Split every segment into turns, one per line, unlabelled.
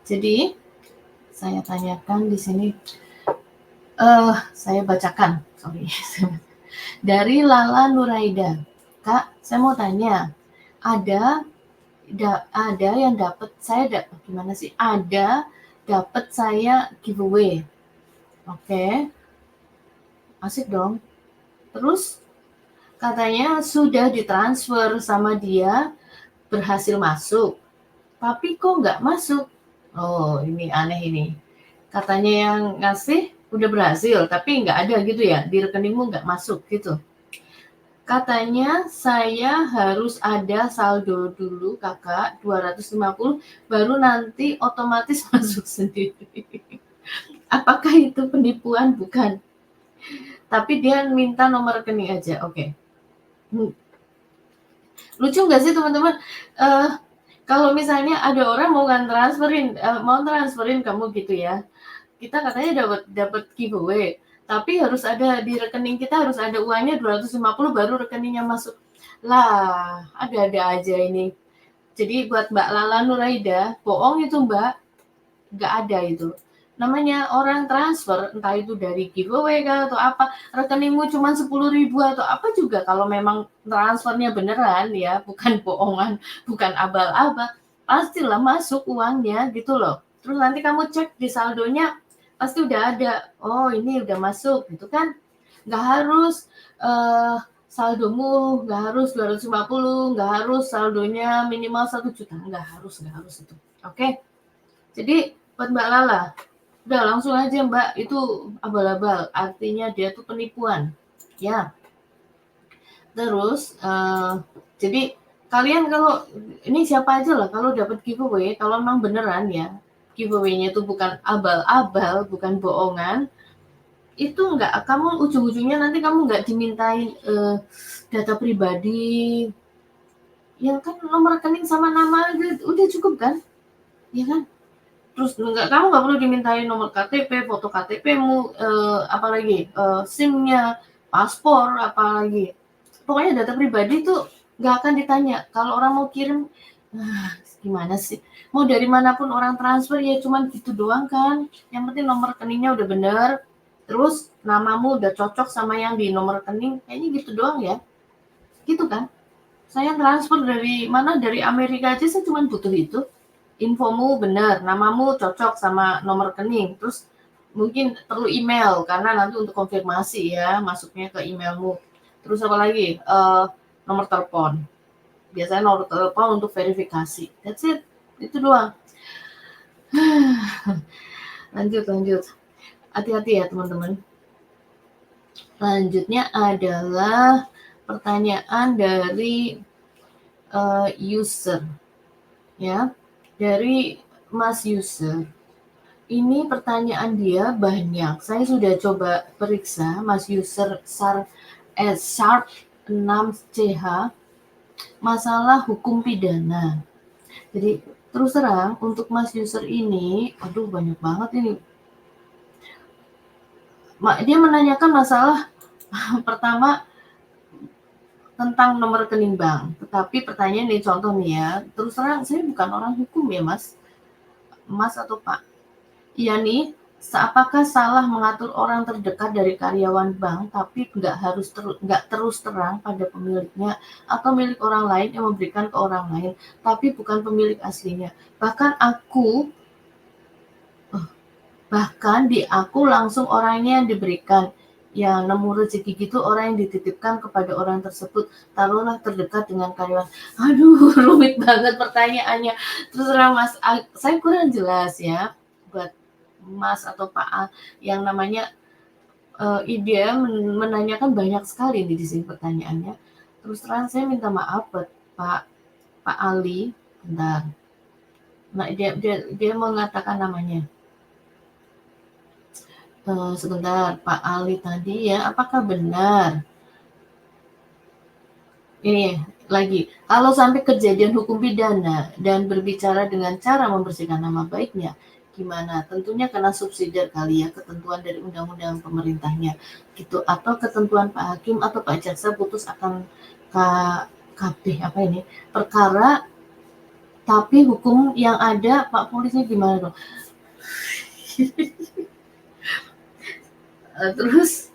Jadi saya tanyakan di sini, saya bacakan, sorry. Dari Lala Nuraida. Kak, saya mau tanya, ada yang dapat saya gimana sih? Ada dapat saya giveaway. Oke, asik dong. Terus katanya sudah ditransfer sama dia, berhasil masuk. Tapi kok nggak masuk? Oh, ini aneh ini. Katanya yang ngasih udah berhasil, tapi nggak ada gitu ya, di rekeningmu nggak masuk gitu. Katanya saya harus ada saldo dulu kakak 250 baru nanti otomatis masuk sendiri. Apakah itu penipuan? Bukan. Tapi dia minta nomor rekening aja. Oke. Lucu nggak sih teman-teman? Kalau misalnya ada orang mau transferin kamu gitu ya. Kita katanya dapat giveaway, tapi harus ada di rekening kita harus ada uangnya 250 baru rekeningnya masuk. Lah, ada-ada aja ini. Jadi buat Mbak Lala Nuraida, bohong itu Mbak, nggak ada itu. Namanya orang transfer, entah itu dari giveaway kah atau apa, rekeningmu cuma 10.000 atau apa juga, kalau memang transfernya beneran ya, bukan bohongan, bukan abal-abal, pastilah masuk uangnya gitu loh. Terus nanti kamu cek di saldonya, pasti udah ada, oh ini udah masuk gitu kan. Nggak harus saldomu, nggak harus 250, nggak harus saldonya minimal 1 juta, nggak harus itu. Oke? Jadi buat Mbak Lala, udah langsung aja Mbak, itu abal-abal, artinya dia tuh penipuan. Ya. Terus jadi kalian kalau ini siapa aja lah kalau dapat giveaway, kalau memang beneran ya, giveaway-nya itu bukan abal-abal, bukan bohongan, itu enggak, kamu ujung-ujungnya nanti kamu enggak dimintain data pribadi. Ya kan nomor rekening sama nama udah cukup kan? Ya kan? Terus kamu nggak perlu dimintain nomor KTP, foto KTP-mu, apalagi SIM-nya, paspor, apalagi. Pokoknya data pribadi tuh nggak akan ditanya. Kalau orang mau kirim, gimana sih? Mau dari manapun orang transfer ya cuman gitu doang kan. Yang penting nomor rekeningnya udah bener, terus namamu udah cocok sama yang di nomor rekening, kayaknya gitu doang ya. Gitu kan? Saya transfer dari mana? Dari Amerika aja saya cuma butuh itu. Infomu benar, namamu cocok sama nomor rekening, terus mungkin perlu email karena nanti untuk konfirmasi ya masuknya ke emailmu. Terus apa lagi? Nomor telepon. Biasanya nomor telepon untuk verifikasi. That's it. Itu doang. Lanjut. Hati-hati ya teman-teman. Selanjutnya adalah pertanyaan dari user. Ya. Dari Mas User. Ini pertanyaan dia banyak. Saya sudah coba periksa Mas User Sharp 6CH masalah hukum pidana. Jadi terus terang untuk Mas User ini, aduh banyak banget ini. Dia menanyakan masalah pertama tentang nomor rekening bank. Tetapi pertanyaan ini contoh nih ya, terus terang saya bukan orang hukum ya Mas atau Pak. Iya nih, apakah salah mengatur orang terdekat dari karyawan bank tapi nggak terus terang pada pemiliknya atau milik orang lain yang memberikan ke orang lain tapi bukan pemilik aslinya. Bahkan di aku langsung orangnya yang diberikan. Yang nemu rezeki gitu orang yang dititipkan kepada orang tersebut, taruhlah terdekat dengan karyawan. Aduh, rumit banget pertanyaannya. Terus terang Mas, saya kurang jelas ya buat Mas atau Pak A yang namanya dia menanyakan banyak sekali di sini pertanyaannya. Terus terang saya minta maaf buat Pak Ali. Bentar. Nah, dia mengatakan namanya. Sebentar, Pak Ali tadi ya, apakah benar? Ini lagi, kalau sampai kejadian hukum pidana dan berbicara dengan cara membersihkan nama baiknya, gimana? Tentunya karena subsidiar kali ya, ketentuan dari undang-undang pemerintahnya gitu, atau ketentuan Pak Hakim atau Pak Jaksa putus akan KP apa ini perkara Tapi hukum yang ada, Pak Polisnya gimana dong? Terus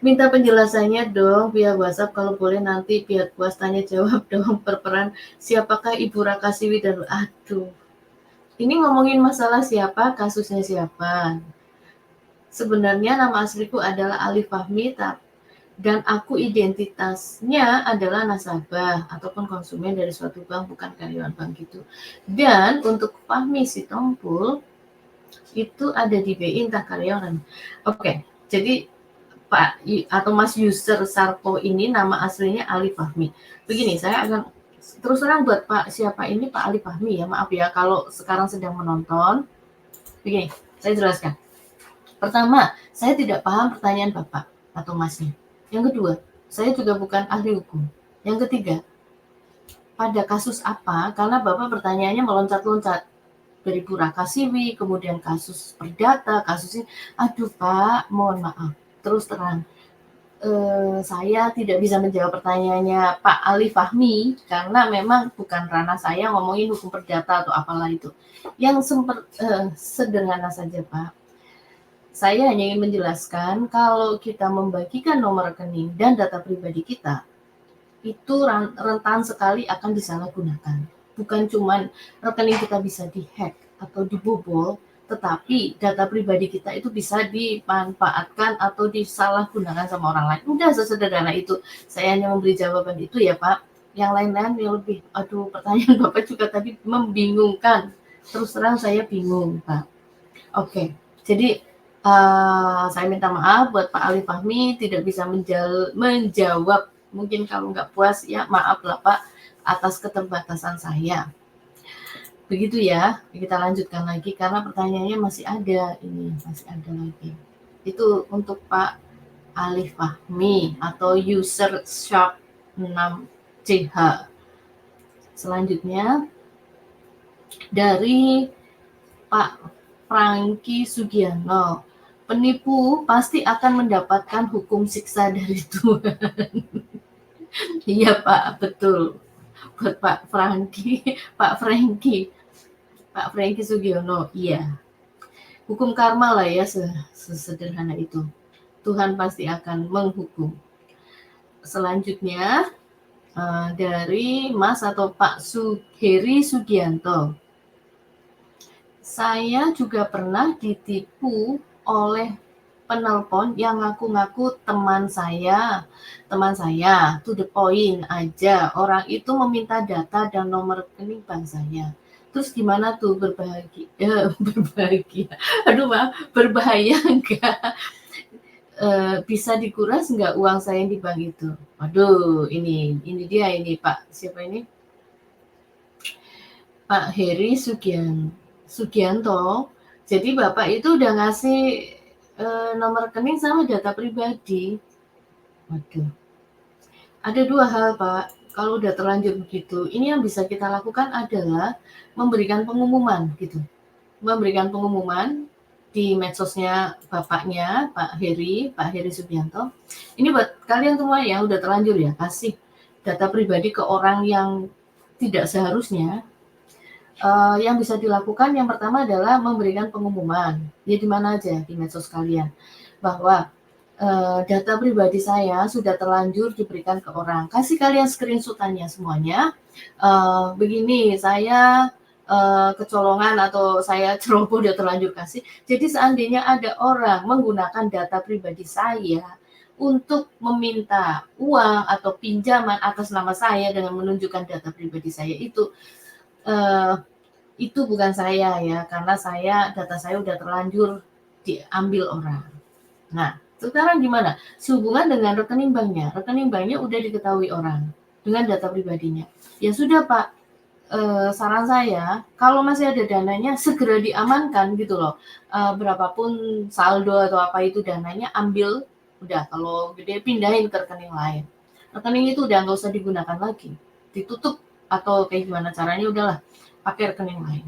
minta penjelasannya dong via WhatsApp, kalau boleh nanti biar puas tanya jawab dong berperan siapakah Ibu Rakasiwi dan aduh. Ini ngomongin masalah siapa, kasusnya siapa. Sebenarnya nama asliku adalah Ali Fahmi, dan aku identitasnya adalah nasabah ataupun konsumen dari suatu bank, bukan karyawan bank gitu. Dan untuk Fahmi Sitompul itu ada di BI, entah karyawan. Oke, jadi Pak atau Mas user Sarpo ini nama aslinya Ali Fahmi. Begini, saya akan terus terang buat Pak siapa ini Pak Ali Fahmi ya, maaf ya kalau sekarang sedang menonton. Begini, saya jelaskan. Pertama, saya tidak paham pertanyaan Bapak atau Masnya. Yang kedua, saya juga bukan ahli hukum. Yang ketiga, pada kasus apa? Karena Bapak pertanyaannya meloncat-loncat dari Bu Rakasiwi, kemudian kasus Perdata, kasus ini. Aduh Pak, mohon maaf. Terus terang, saya tidak bisa menjawab pertanyaannya Pak Ali Fahmi karena memang bukan ranah saya ngomongin hukum perdata atau apalah itu. Yang sederhana saja Pak. Saya hanya ingin menjelaskan kalau kita membagikan nomor rekening dan data pribadi kita, itu rentan sekali akan disalahgunakan. Bukan cuman rekening kita bisa dihack atau dibobol, tetapi data pribadi kita itu bisa dimanfaatkan atau disalahgunakan sama orang lain. Udah sesederhana itu. Saya hanya memberi jawaban itu ya Pak. Yang lain-lain yang lebih, aduh pertanyaan Bapak juga tadi membingungkan. Terus terang saya bingung Pak. Oke, jadi saya minta maaf buat Pak Ali Fahmi tidak bisa menjawab. Mungkin kalau nggak puas ya maaf lah Pak atas keterbatasan saya. Begitu ya, kita lanjutkan lagi karena pertanyaannya masih ada ini, masih ada lagi. Itu untuk Pak Ali Fahmi atau user shop 6CH. Selanjutnya dari Pak Franky Sugiano. Penipu pasti akan mendapatkan hukum siksa dari Tuhan. Iya Pak, betul. Buat Pak Franky, Pak Franky Sugiono, iya. Hukum karma lah ya, sesederhana itu. Tuhan pasti akan menghukum. Selanjutnya dari Mas atau Pak Heri Sugianto. Saya juga pernah ditipu oleh penelpon yang ngaku-ngaku teman saya, to the point aja. Orang itu meminta data dan nomor rekening bank saya. Terus gimana tuh berbahagia? Aduh maaf, berbahaya enggak? Bisa dikuras enggak uang saya di bank itu? Aduh, ini dia ini Pak, siapa ini? Pak Heri Sugianto. Jadi Bapak itu udah ngasih nomor rekening sama data pribadi. Waduh. Ada dua hal Pak, kalau udah terlanjur begitu, ini yang bisa kita lakukan adalah memberikan pengumuman gitu. Memberikan pengumuman di medsosnya bapaknya, Pak Heri Sugianto. Ini buat kalian semua yang udah terlanjur ya, kasih data pribadi ke orang yang tidak seharusnya. Yang bisa dilakukan yang pertama adalah memberikan pengumuman, ya di mana aja di medsos kalian, bahwa data pribadi saya sudah terlanjur diberikan ke orang. Kasih kalian screenshot-annya semuanya. Begini, saya kecolongan atau saya ceroboh udah terlanjur kasih. Jadi seandainya ada orang menggunakan data pribadi saya untuk meminta uang atau pinjaman atas nama saya dengan menunjukkan data pribadi saya itu bukan saya ya, karena data saya udah terlanjur diambil orang. Nah, sekarang gimana? Sehubungan dengan rekening banknya. Rekening banknya udah diketahui orang dengan data pribadinya. Ya sudah Pak, saran saya, kalau masih ada dananya segera diamankan gitu loh. Berapapun saldo atau apa itu dananya, ambil, udah kalau gede pindahin ke rekening lain. Rekening itu udah nggak usah digunakan lagi, ditutup atau kayak gimana caranya, udahlah pakai rekening lain.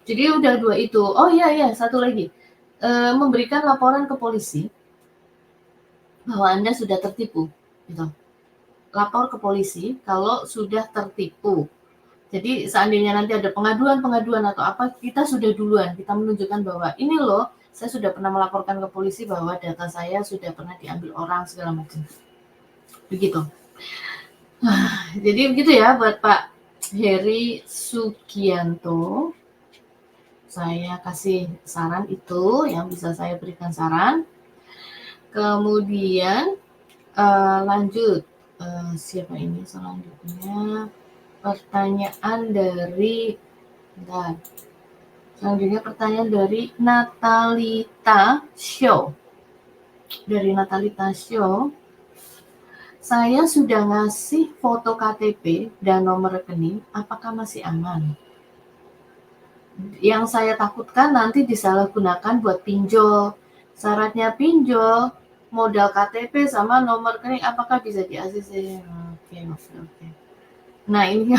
Jadi udah dua itu. Oh iya, satu lagi. Memberikan laporan ke polisi bahwa Anda sudah tertipu gitu. Lapor ke polisi kalau sudah tertipu. Jadi seandainya nanti ada pengaduan atau apa, kita sudah duluan, kita menunjukkan bahwa ini loh, saya sudah pernah melaporkan ke polisi bahwa data saya sudah pernah diambil orang segala macam. Begitu. Jadi begitu ya buat Pak Heri Sugianto. Saya kasih saran itu yang bisa saya berikan saran. Kemudian lanjut, siapa ini selanjutnya? Pertanyaan dari selanjutnya pertanyaan dari Natalita Show. Dari Natalita Show, saya sudah ngasih foto KTP dan nomor rekening, apakah masih aman? Yang saya takutkan nanti disalahgunakan buat pinjol. Syaratnya pinjol, modal KTP sama nomor rekening, apakah bisa di-ACC? Oke. Nah ini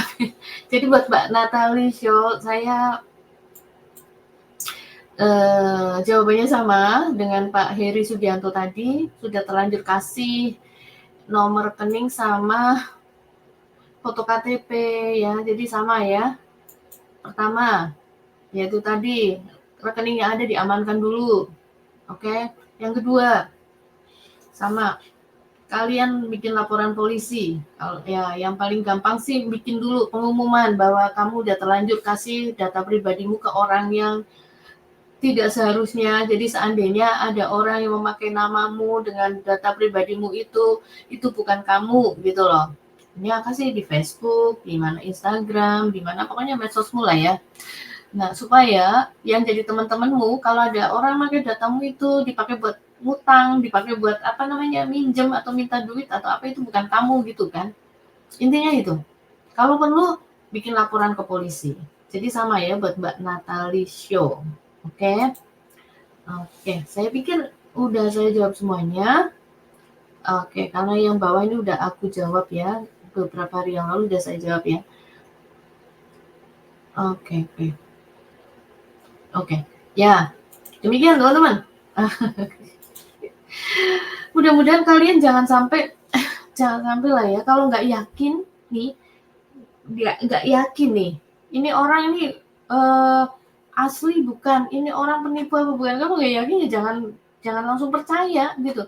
jadi buat Mbak Natalie Show, saya jawabannya sama dengan Pak Heri Sugianto tadi, sudah terlanjur kasih nomor rekening sama foto KTP ya, jadi sama ya. Pertama, yaitu tadi rekening yang ada diamankan dulu, oke. Yang kedua, sama kalian bikin laporan polisi. Ya, yang paling gampang sih bikin dulu pengumuman bahwa kamu udah terlanjur kasih data pribadimu ke orang yang tidak seharusnya. Jadi seandainya ada orang yang memakai namamu dengan data pribadimu itu bukan kamu gitu loh. Ini kasih di Facebook, di mana Instagram, di mana pokoknya medsosmu lah ya. Nah, supaya yang jadi teman-temanmu kalau ada orang pakai datamu itu dipakai buat ngutang, dipakai buat apa namanya, minjem atau minta duit atau apa, itu bukan kamu gitu kan. Intinya itu. Kalau perlu bikin laporan ke polisi. Jadi sama ya buat Mbak Natalie Show. Oke. Saya pikir udah saya jawab semuanya. Oke, karena yang bawah ini udah aku jawab ya. Beberapa hari yang lalu udah saya jawab ya. Oke. Ya, demikian teman-teman. Mudah-mudahan kalian jangan sampai lah ya, kalau nggak yakin nih, ini orang ini asli bukan, ini orang penipu apa bukan, kamu nggak yakin ya jangan langsung percaya gitu.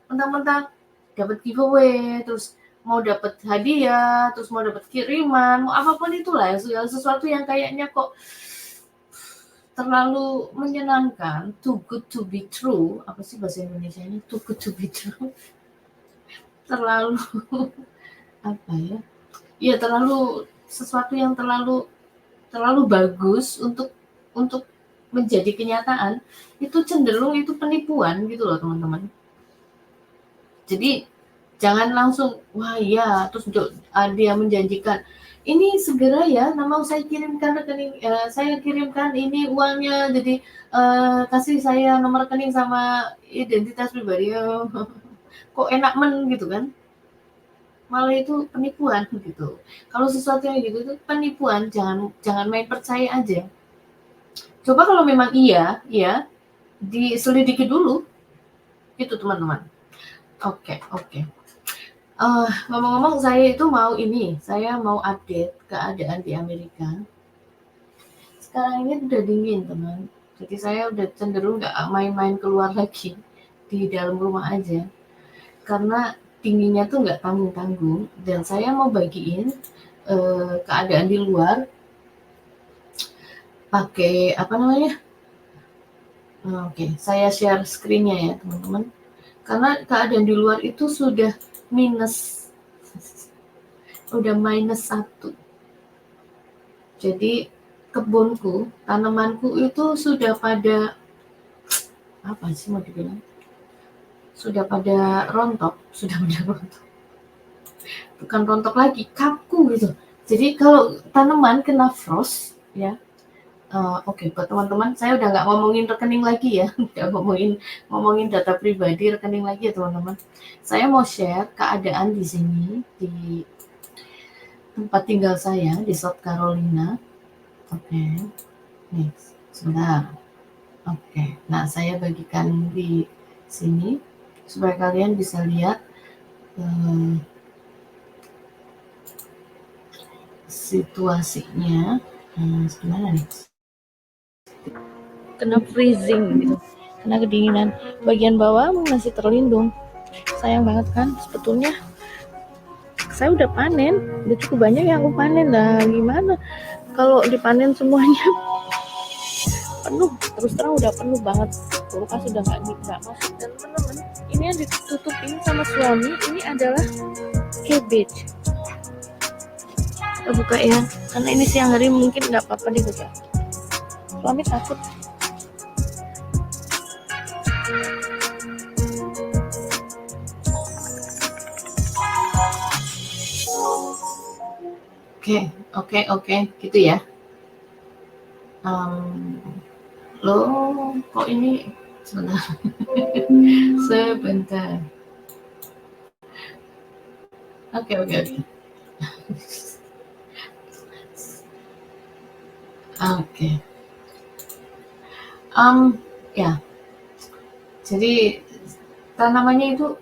Mentang-mentang dapat giveaway, terus mau dapat hadiah, terus mau dapat kiriman, mau apapun itulah ya, segala sesuatu yang kayaknya kok terlalu menyenangkan, too good to be true. Apa sih bahasa Indonesia ini? Too good to be true. Terlalu apa ya? Ya terlalu sesuatu yang terlalu bagus untuk menjadi kenyataan, itu cenderung itu penipuan gitu loh teman-teman. Jadi jangan langsung wah iya, terus dia menjanjikan ini segera ya, nama saya kirimkan rekening, saya kirimkan ini uangnya, jadi kasih saya nomor rekening sama identitas pribadi. Kok enak gitu kan? Malah itu penipuan gitu. Kalau sesuatu yang gitu itu penipuan, jangan main percaya aja. Coba kalau memang iya, diselidiki dulu, gitu teman-teman. Oke. Ngomong-ngomong saya mau update keadaan di Amerika. Sekarang ini udah dingin teman, jadi saya udah cenderung nggak main-main keluar lagi, di dalam rumah aja. Karena dinginnya tuh nggak tanggung-tanggung, dan saya mau bagiin keadaan di luar pakai apa namanya? Oke, saya share screen-nya ya teman-teman. Karena keadaan di luar itu sudah -1. Jadi kebunku, tanamanku itu sudah pada apa sih mau dibilang? Sudah pada rontok. Bukan rontok lagi, kaku gitu. Jadi kalau tanaman kena frost ya. Oke, buat teman-teman, saya udah nggak ngomongin rekening lagi ya, nggak ngomongin data pribadi rekening lagi ya teman-teman. Saya mau share keadaan di sini, di tempat tinggal saya di South Carolina. Oke, nih sebentar. Oke, nah saya bagikan di sini supaya kalian bisa lihat situasinya gimana nih, kena freezing gitu, kena kedinginan. Bagian bawah masih terlindung. Sayang banget kan, sebetulnya saya udah panen, udah cukup banyak yang aku panen. Nah gimana kalau dipanen semuanya penuh, terus terang udah penuh banget, kulkas udah nggak masuk. Dan teman-teman, ini yang ditutupin sama suami, ini adalah cabbage. Kita buka ya, karena ini siang hari mungkin nggak apa-apa dibuka, suami takut. Oke, gitu ya. Lo kok ini sebentar. Oke. Ya, jadi tanamannya itu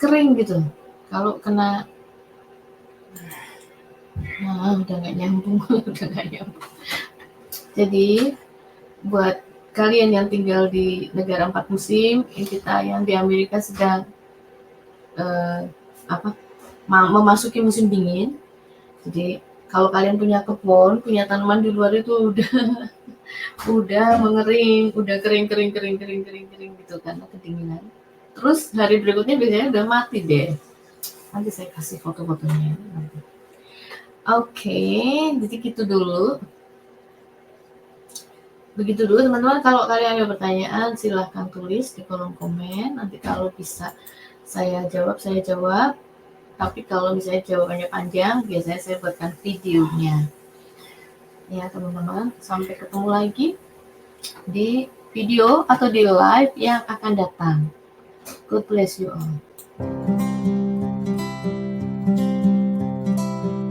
kering gitu. Kalau kena, udah nggak nyambung. Jadi buat kalian yang tinggal di negara 4 musim, kita yang di Amerika sedang memasuki musim dingin. Jadi kalau kalian punya kebun, punya tanaman di luar itu udah mengering, udah kering gitu karena kedinginan. Terus hari berikutnya biasanya udah mati deh. Nanti saya kasih foto-fotonya. Oke, jadi gitu dulu. Begitu dulu teman-teman. Kalau kalian ada pertanyaan silahkan tulis di kolom komen. Nanti kalau bisa saya jawab. Tapi kalau misalnya jawabannya panjang, biasanya saya buatkan videonya. Ya teman-teman, sampai ketemu lagi di video atau di live yang akan datang. God bless you all.